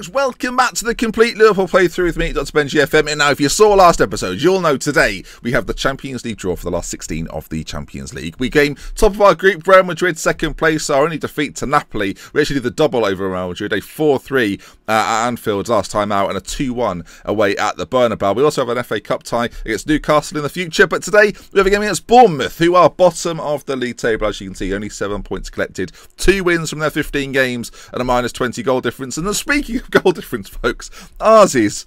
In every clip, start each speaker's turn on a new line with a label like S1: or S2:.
S1: folks, welcome back to the complete Liverpool playthrough with me, Dr. Benji FM. And now, if you saw last episode, you'll know today we have the Champions League draw for the last 16 of the Champions League. We came top of our group, Real Madrid second place, our only defeat to Napoli. We actually did the double over Real Madrid, a 4-3 at Anfield last time out and a 2-1 away at the Bernabeu. We also have an FA Cup tie against Newcastle in the future, but today we have a game against Bournemouth, who are bottom of the league table, as you can see, only 7 points collected, 2 wins from their 15 games and a minus 20 goal difference. And speaking of goal difference, folks, ours is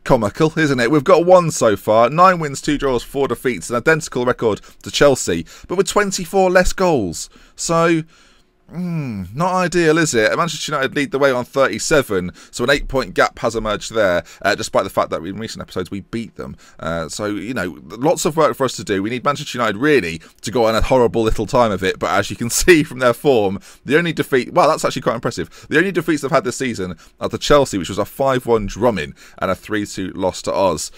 S1: comical, isn't it? We've got 1 so far, 9 wins, 2 draws, 4 defeats, an identical record to Chelsea, but with 24 less goals. So, not ideal, is it? Manchester United lead the way on 37, so an 8-point gap has emerged there, despite the fact that in recent episodes we beat them. So, you know, lots of work for us to do. We need Manchester United really to go on a horrible little time of it, but as you can see from their form, the only defeat, well, that's actually quite impressive. The only defeats they've had this season are to Chelsea, which was a 5-1 drumming and a 3-2 loss to Oz.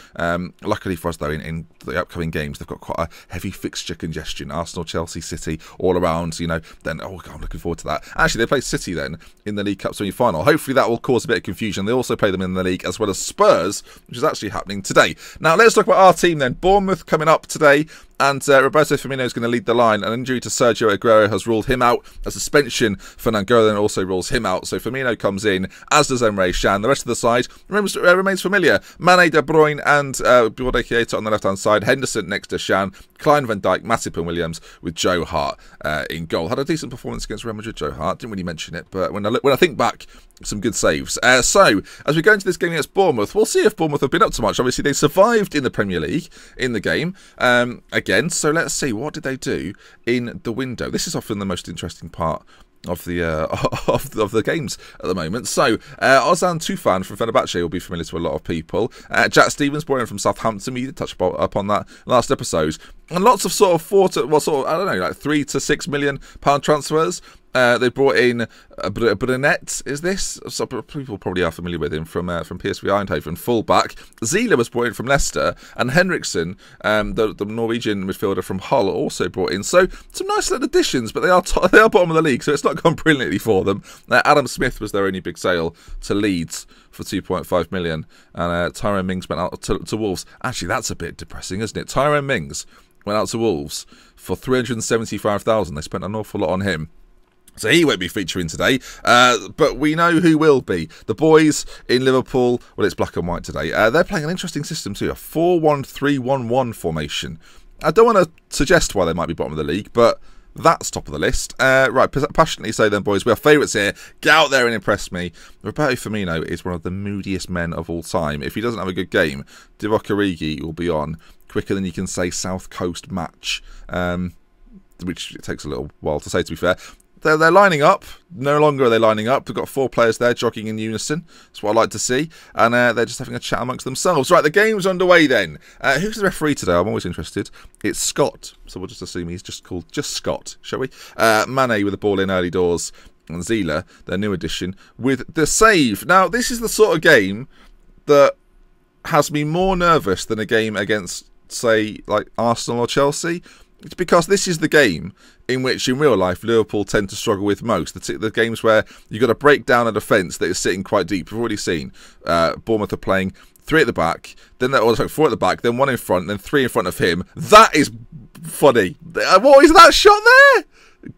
S1: Luckily for us, though, in the upcoming games, they've got quite a heavy fixture congestion. Arsenal, Chelsea, City, all around, you know. Then, oh God, I'm looking forward to that. Actually, they play City then in the League Cup semi-final. Hopefully that will cause a bit of confusion. They also play them in the league as well as Spurs, which is actually happening today. Now let's talk about our team then. Bournemouth coming up today, and Roberto Firmino is going to lead the line. An injury to Sergio Aguero has ruled him out. A suspension for Nangolan also rules him out. So Firmino comes in, as does Emre Can. The rest of the side remains familiar. Mane, De Bruyne and Borja Chiesa on the left-hand side. Henderson next to Can. Klein, Van Dijk, Matip and Williams with Joe Hart in goal. Had a decent performance against Real Madrid, Joe Hart. Didn't really mention it, but when I think back, some good saves. So, as we go into this game against Bournemouth, we'll see if Bournemouth have been up to much. Obviously, they survived in the Premier League in the game again. So let's see, what did they do in the window? This is often the most interesting part of the of the games at the moment. So Ozan Tufan from Fenerbahce will be familiar to a lot of people. Jack Stevens brought in from Southampton. We did touch upon that last episode. And lots of sort of I don't know, like £3 to £6 million transfers. They brought in Brunet, is this? So people probably are familiar with him from PSV Eindhoven, fullback. Zila was brought in from Leicester, and Henriksen, the Norwegian midfielder from Hull, also brought in. So some nice little additions, but they are bottom of the league, so it's not gone brilliantly for them. Adam Smith was their only big sale to Leeds for 2.5 million, and Tyrone Mings went out to Wolves. Actually, that's a bit depressing, isn't it? Tyrone Mings went out to Wolves for 375,000. They spent an awful lot on him. So he won't be featuring today, but we know who will be. The boys in Liverpool, well, it's black and white today. They're playing an interesting system too, a 4-1-3-1-1 formation. I don't want to suggest why they might be bottom of the league, but that's top of the list. Right, passionately say then, boys, we are favourites here. Get out there and impress me. Roberto Firmino is one of the moodiest men of all time. If he doesn't have a good game, Divock Origi will be on quicker than you can say South Coast match, which it takes a little while to say, to be fair. They're lining up. No longer are they lining up. We've got 4 players there jogging in unison. That's what I like to see. And they're just having a chat amongst themselves. Right, the game's underway then. Who's the referee today? I'm always interested. It's Scott. So we'll just assume he's just called Scott, shall we? Mane with the ball in early doors. And Zila, their new addition, with the save. Now, this is the sort of game that has me more nervous than a game against, say, like Arsenal or Chelsea. It's because this is the game in which, in real life, Liverpool tend to struggle with most. The games where you've got to break down a defence that is sitting quite deep. We've already seen Bournemouth are playing 3 at the back, then 4 at the back, then 1 in front, then 3 in front of him. That is funny. What is that shot there?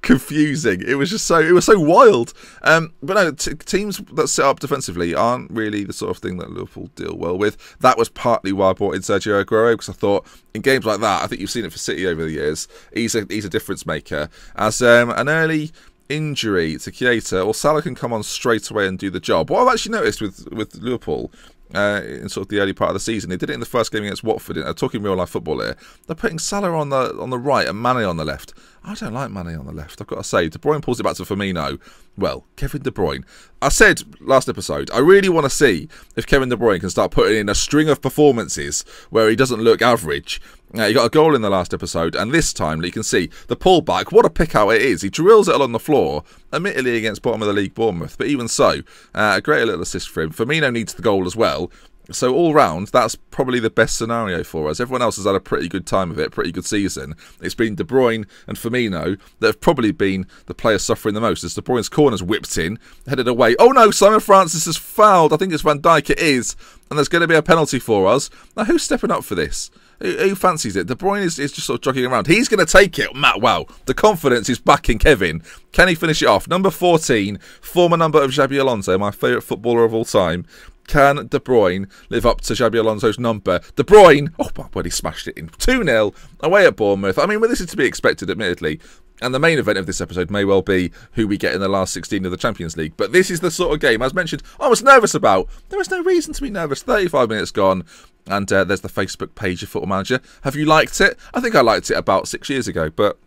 S1: Confusing. It was so wild. But no, teams that sit up defensively aren't really the sort of thing that Liverpool deal well with. That was partly why I brought in Sergio Aguero, because I thought in games like that, I think you've seen it for City over the years, he's a difference maker. As an early injury to Chiesa, or Salah can come on straight away and do the job. What I've actually noticed with Liverpool in sort of the early part of the season, they did it in the first game against Watford. Talking real life football here, they're putting Salah on the right and Mane on the left. I don't like Mane on the left, I've got to say. De Bruyne pulls it back to Firmino. Well, Kevin De Bruyne. I said last episode, I really want to see if Kevin De Bruyne can start putting in a string of performances where he doesn't look average. He got a goal in the last episode, and this time you can see the pullback. What a pick out it is. He drills it along the floor, admittedly against bottom of the league Bournemouth, but even so, a great little assist for him. Firmino needs the goal as well. So all round, that's probably the best scenario for us. Everyone else has had a pretty good time of it, pretty good season. It's been De Bruyne and Firmino that have probably been the players suffering the most. As De Bruyne's corner's whipped in, headed away. Oh no, Simon Francis has fouled. I think it's Van Dijk, it is. And there's going to be a penalty for us. Now, who's stepping up for this? Who fancies it? De Bruyne is just sort of jogging around. He's going to take it. Matt, wow. The confidence is back in Kevin. Can he finish it off? Number 14, former number of Xabi Alonso, my favourite footballer of all time. Can De Bruyne live up to Xabi Alonso's number? De Bruyne, oh my word, he smashed it in. 2-0 away at Bournemouth. I mean, well, this is to be expected, admittedly. And the main event of this episode may well be who we get in the last 16 of the Champions League. But this is the sort of game, as mentioned, I was nervous about. There was no reason to be nervous. 35 minutes gone. And there's the Facebook page of Football Manager. Have you liked it? I think I liked it about 6 years ago, but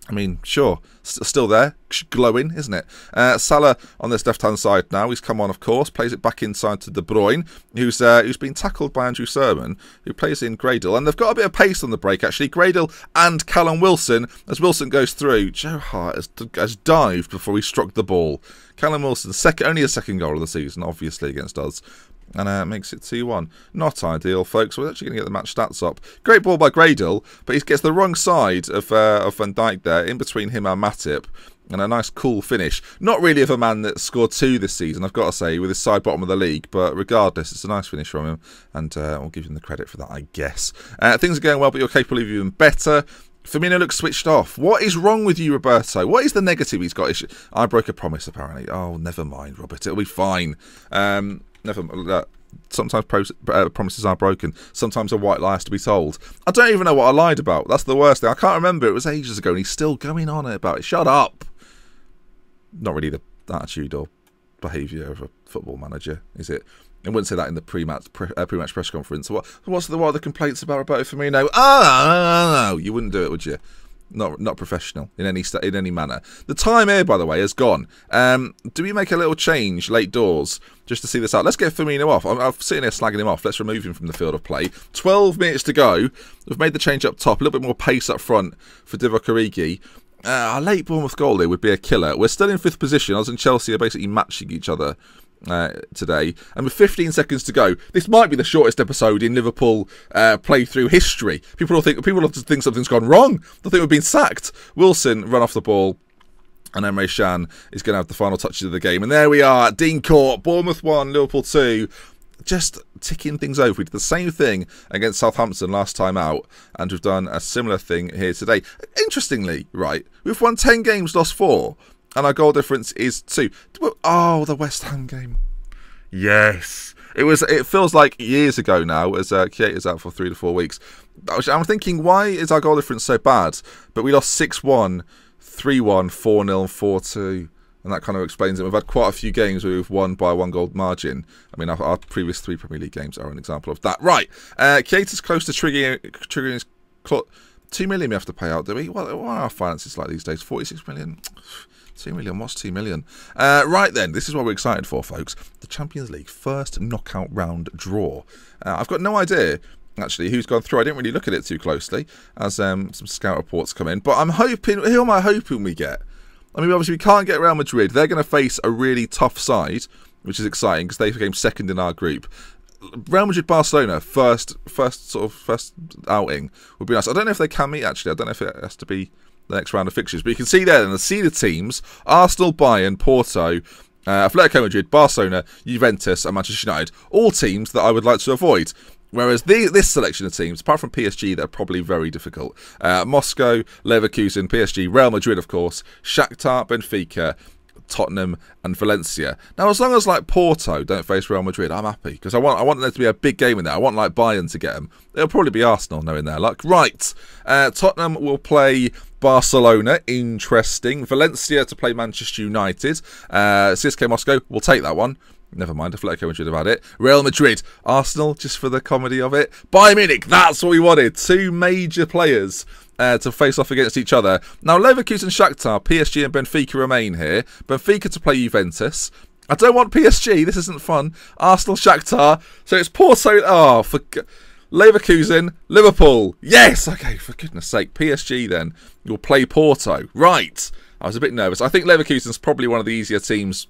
S1: I mean, sure, still there, glowing, isn't it? Salah on this left-hand side now. He's come on, of course, plays it back inside to De Bruyne, who's been tackled by Andrew Sermon, who plays in Gradle. And they've got a bit of pace on the break, actually. Gradle and Callum Wilson, as Wilson goes through. Joe Hart has dived before he struck the ball. Callum Wilson, only a second goal of the season, obviously, against us. And makes it 2-1. Not ideal, folks. We're actually going to get the match stats up. Great ball by Gradle, but he gets the wrong side of Van Dijk there, in between him and Matip. And a nice, cool finish. Not really of a man that scored 2 this season, I've got to say, with his side bottom of the league. But regardless, it's a nice finish from him. And I'll give him the credit for that, I guess. Things are going well, but you're capable of even better. Firmino looks switched off. What is wrong with you, Roberto? What is the negative he's got? I broke a promise, apparently. Oh, never mind, Robert. It'll be fine. Sometimes promises are broken. Sometimes a white lie has to be told. I don't even know what I lied about. That's the worst thing. I can't remember. It was ages ago and he's still going on about it. Shut up. Not really the attitude or behaviour of a football manager, is it? I wouldn't say that in the pre-match press conference. What are the complaints about Roberto Firmino? No, you wouldn't do it, would you? Not professional in any manner. The time here, by the way, has gone. Do we make a little change late doors just to see this out? Let's get Firmino off. I'm sitting here slagging him off. Let's remove him from the field of play. 12 minutes to go. We've made the change up top. A little bit more pace up front for Divock Origi. A late Bournemouth goal here would be a killer. We're still in 5th position. Us and Chelsea are basically matching each other today, and with 15 seconds to go, this might be the shortest episode in Liverpool playthrough history. People will think something's gone wrong. They'll think we've been sacked. Wilson run off the ball, and Emre Can is going to have the final touches of the game. And there we are, Dean Court, Bournemouth 1, Liverpool 2. Just ticking things over. We did the same thing against Southampton last time out, and we've done a similar thing here today. Interestingly, right, we've won 10 games, lost 4. And our goal difference is 2. Oh, the West Ham game. Yes. It feels like years ago now, as Keita's out for 3 to 4 weeks. I'm thinking, why is our goal difference so bad? But we lost 6-1, 3-1, 4-0, and 4-2. And that kind of explains it. We've had quite a few games where we've won by 1 goal margin. I mean, our previous 3 Premier League games are an example of that. Right. Keita's close to triggering his... 2 million we have to pay out, do we? What are our finances like these days? 46 million? 2 million, what's 2 million? Right then, this is what we're excited for, folks. The Champions League first knockout round draw. I've got no idea, actually, who's gone through. I didn't really look at it too closely as some scout reports come in. But I'm hoping, who am I hoping we get? I mean, obviously, we can't get Real Madrid. They're going to face a really tough side, which is exciting because they came second in our group. Real Madrid-Barcelona, first outing would be nice. I don't know if they can meet, actually. I don't know if it has to be the next round of fixtures. But you can see there in the seeded teams, Arsenal, Bayern, Porto, Atletico Madrid, Barcelona, Juventus and Manchester United. All teams that I would like to avoid. Whereas this selection of teams, apart from PSG, they're probably very difficult. Moscow, Leverkusen, PSG, Real Madrid, of course, Shakhtar, Benfica, Tottenham and Valencia. Now, as long as like Porto don't face Real Madrid, I'm happy because I want there to be a big game in there. I want like Bayern to get them. It'll probably be Arsenal knowing their luck. Right, Tottenham will play Barcelona. Interesting. Valencia to play Manchester United. CSK Moscow will take that one. Never mind, Atletico Madrid have had it. Real Madrid, Arsenal, just for the comedy of it. Bayern Munich, that's what we wanted. 2 major players to face off against each other. Now, Leverkusen, Shakhtar, PSG and Benfica remain here. Benfica to play Juventus. I don't want PSG, this isn't fun. Arsenal, Shakhtar. So it's Porto. Oh, for Leverkusen, Liverpool. Yes, okay, for goodness sake. PSG then will play Porto. Right. I was a bit nervous. I think Leverkusen's probably one of the easier teams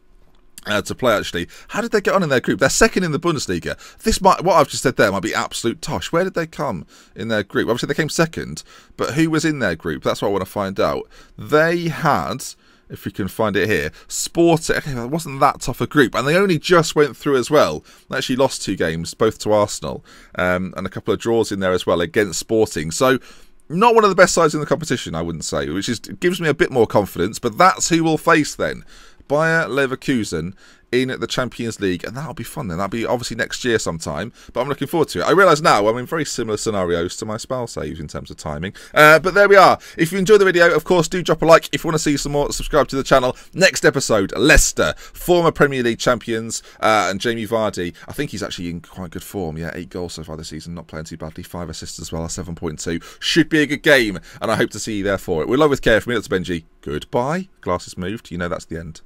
S1: to play, actually. How did they get on in their group? They're second in the Bundesliga. What I've just said there might be absolute tosh. Where did they come in their group? Obviously, they came second, but who was in their group? That's what I want to find out. They had, if we can find it here, Sporting. Okay, it wasn't that tough a group, and they only just went through as well. They actually lost 2 games, both to Arsenal, and a couple of draws in there as well against Sporting. So, not one of the best sides in the competition, I wouldn't say, which gives me a bit more confidence, but that's who we'll face then. Bayer Leverkusen in the Champions League, and that'll be fun then. That'll be obviously next year sometime, but I'm looking forward to it. I realise now I'm in very similar scenarios to my spell saves in terms of timing, but there we are. If you enjoyed the video, of course, do drop a like. If you want to see some more, subscribe to the channel. Next episode, Leicester, former Premier League champions, and Jamie Vardy. I think he's actually in quite good form. Yeah, 8 goals so far this season, not playing too badly. 5 assists as well, 7.2. Should be a good game, and I hope to see you there for it. With love, with care, from me, that's Benji. Goodbye. Glasses moved. You know that's the end.